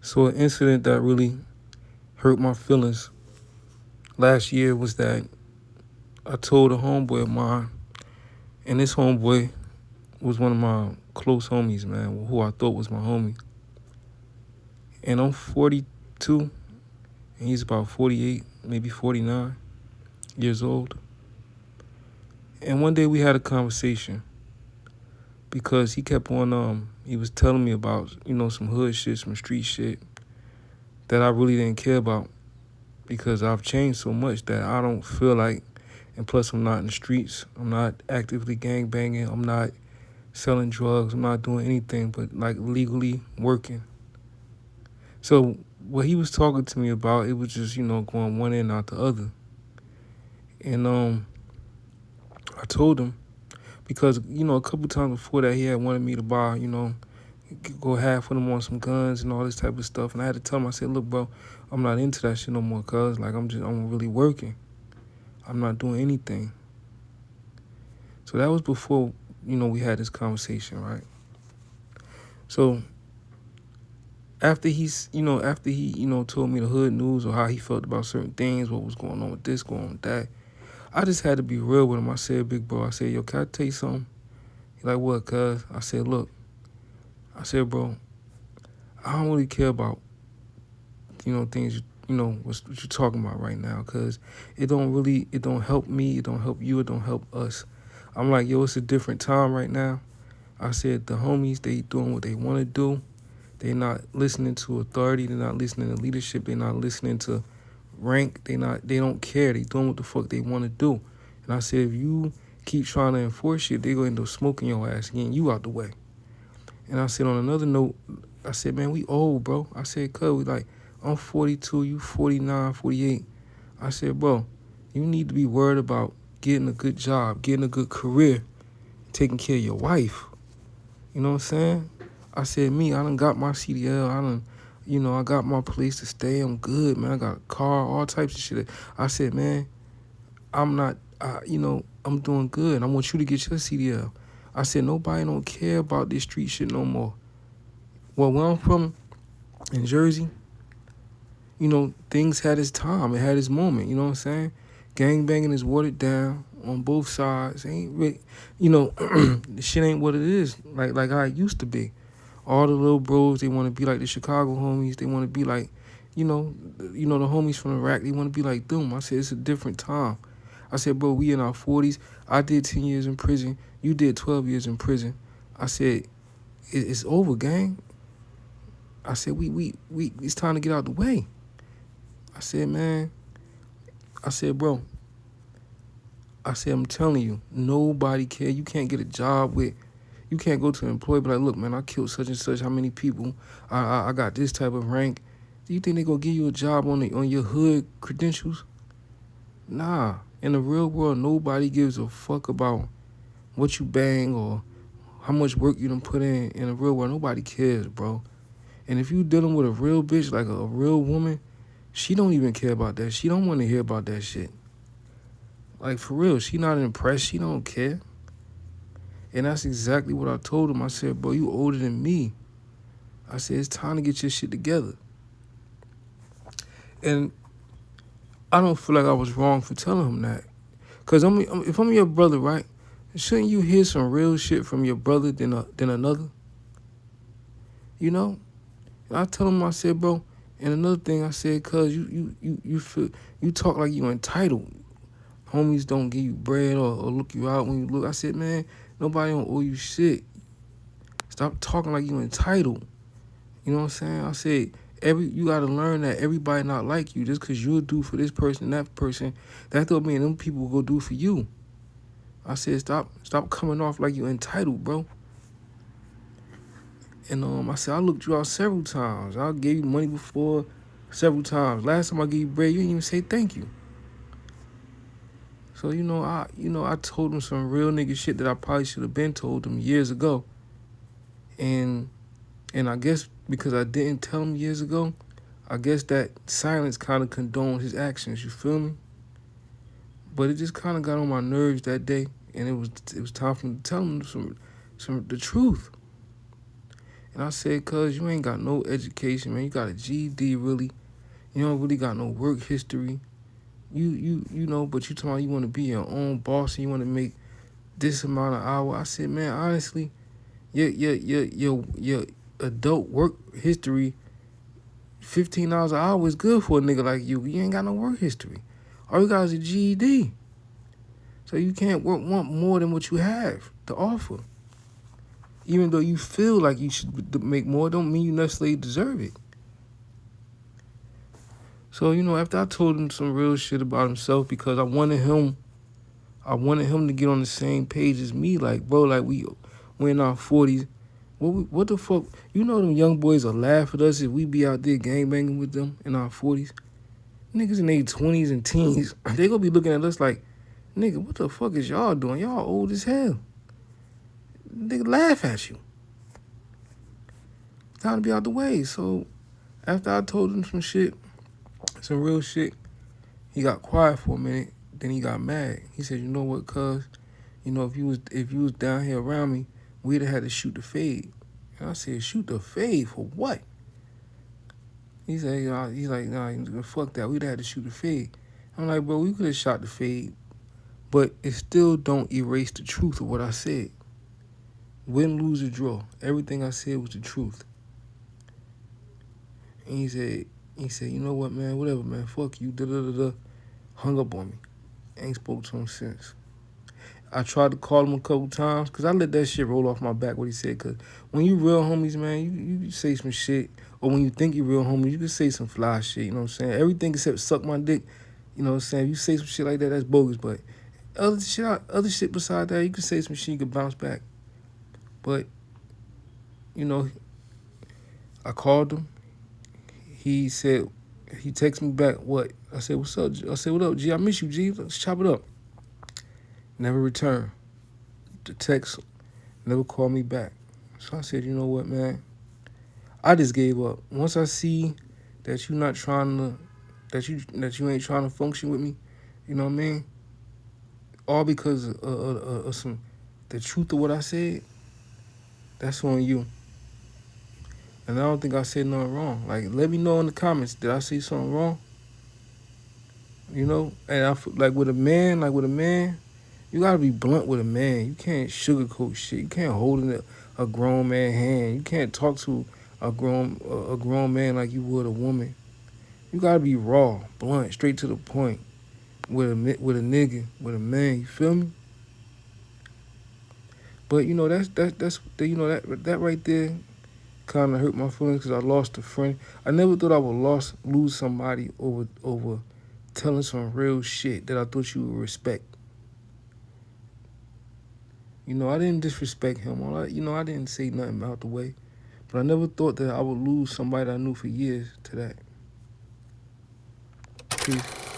So an incident that really hurt my feelings last year was that I told a homeboy of mine, and this homeboy was one of my close homies, man, who I thought was my homie. And I'm 42, and he's about 48, maybe 49 years old. And one day we had a conversation because he kept on, he was telling me about, some hood shit, some street shit that I really didn't care about because I've changed so much that I don't feel like, and plus I'm not in the streets, I'm not actively gang banging, I'm not selling drugs, I'm not doing anything but like legally working. So what he was talking to me about, it was just, going one end out the other. And I told him because, a couple times before that he had wanted me to buy, go half with him on some guns and all this type of stuff. And I had to tell him, I said, look, bro, I'm not into that shit no more, cuz. Like, I'm really working. I'm not doing anything. So that was before, we had this conversation, right? So after he, told me the hood news or how he felt about certain things, what was going on with this, going on with that, I just had to be real with him. I said, big bro, I said, yo, can I tell you something? He like, what, cuz? I said, look, I said, bro, I don't really care about, things, what you're talking about right now, cuz it don't help me, it don't help you, it don't help us. I'm like, yo, it's a different time right now. I said, the homies, they doing what they want to do. They not listening to authority. They're not listening to leadership. They're not listening to rank. They don't care. They doing what the fuck they want to do. And I said, if you keep trying to enforce shit, they gonna end up smoking your ass, getting you out the way. And I said, on another note, I said, man, we old, bro. I said, cuz, we like, I'm 42, you 49, 48. I said, bro, you need to be worried about getting a good job, getting a good career, taking care of your wife. You know what I'm saying? I said, me, I done got my CDL. I got my place to stay. I'm good, man. I got a car, all types of shit. I said, man, I'm not, I'm doing good. I want you to get your CDL. I said, nobody don't care about this street shit no more. Well, where I'm from, in Jersey, things had its time. It had its moment. You know what I'm saying? Gang banging is watered down on both sides. Ain't really, the shit ain't what it is. Like how it used to be. All the little bros, they want to be like the Chicago homies. They want to be like, the homies from the rack. They want to be like them. I said, it's a different time. I said, bro, we in our 40s. I did 10 years in prison. You did 12 years in prison. I said, it's over, gang. I said, we it's time to get out the way. I said, man, I said, bro, I said, I'm telling you, nobody care. You can't get a job with, you can't go to an employer, but like, look, man, I killed such and such, how many people, I got this type of rank. Do you think they gonna give you a job on your hood credentials? Nah. In the real world, nobody gives a fuck about what you bang or how much work you done put in. In the real world, nobody cares, bro. And if you dealing with a real bitch, like a real woman, she don't even care about that. She don't want to hear about that shit. Like, for real, she not impressed. She don't care. And that's exactly what I told him. I said, bro, you older than me. I said, it's time to get your shit together. And I don't feel like I was wrong for telling him that. Because if I'm your brother, right, shouldn't you hear some real shit from your brother than another? You know? And I tell him, I said, bro, and another thing I said, cuz you feel, you talk like you entitled. Homies don't give you bread or look you out when you look. I said, man, nobody don't owe you shit. Stop talking like you entitled. You know what I'm saying? I said, you gotta learn that everybody not like you. Just cause you'll do for this person, that person, that don't mean them people will go do for you. I said, stop coming off like you entitled, bro. And I said, I looked you out several times. I gave you money before several times. Last time I gave you bread, you didn't even say thank you. So I told him some real nigga shit that I probably should have been told him years ago. And I guess because I didn't tell him years ago, I guess that silence kind of condoned his actions. You feel me? But it just kind of got on my nerves that day, and it was time for me to tell him the truth. And I said, cuz you ain't got no education, man. You got a GED, really. You don't really got no work history. You know, but you talking about you want to be your own boss and you want to make this amount of hour. I said, man, honestly, your adult work history, 15 hours an hour is good for a nigga like you. You ain't got no work history. All you got is a GED. So you can't want more than what you have to offer. Even though you feel like you should make more, don't mean you necessarily deserve it. So, you know, after I told him some real shit about himself, because I wanted him to get on the same page as me. Like, bro, like we in our 40s. What the fuck? You know them young boys will laugh at us if we be out there gangbanging with them in our 40s. Niggas in their 20s and teens, they gonna be looking at us like, nigga, what the fuck is y'all doing? Y'all old as hell. Nigga laugh at you. Time to be out the way. So after I told him some real shit, he got quiet for a minute. Then he got mad. He said, you know what, cuz, you know, if you was down here around me, we'd have had to shoot the fade. And I said, shoot the fade for what? He said, he's like, nah, fuck that. We'd have had to shoot the fade. I'm like, bro, we could have shot the fade, but it still don't erase the truth of what I said. Win, lose, or draw. Everything I said was the truth. And he said, you know what, man, whatever, man, fuck you, da-da-da-da. Hung up on me. Ain't spoke to him since. I tried to call him a couple times, because I let that shit roll off my back, what he said, because when you real homies, man, you say some shit, or when you think you real homies, you can say some fly shit, you know what I'm saying? Everything except suck my dick, you know what I'm saying? If you say some shit like that, that's bogus, but other shit beside that, you can say some shit, you can bounce back. But, you know, I called him. He said, he texted me back, what? I said, what's up? I said, what up, G? I miss you, G. Let's chop it up. Never returned. The text never called me back. So I said, you know what, man? I just gave up. Once I see that you not trying to, that you ain't trying to function with me, you know what I mean? All because of the truth of what I said, that's on you. And I don't think I said nothing wrong. Like, let me know in the comments, did I say something wrong? You know? And I feel like with a man, you gotta be blunt with a man. You can't sugarcoat shit. You can't hold in a grown man hand. You can't talk to a grown man like you would a woman. You gotta be raw, blunt, straight to the point. With a nigga, with a man. You feel me? But you know that's you know that right there kind of hurt my feelings because I lost a friend. I never thought I would lose somebody over telling some real shit that I thought you would respect. You know, I didn't disrespect him. You know, I didn't say nothing out the way. But I never thought that I would lose somebody I knew for years to that. Peace.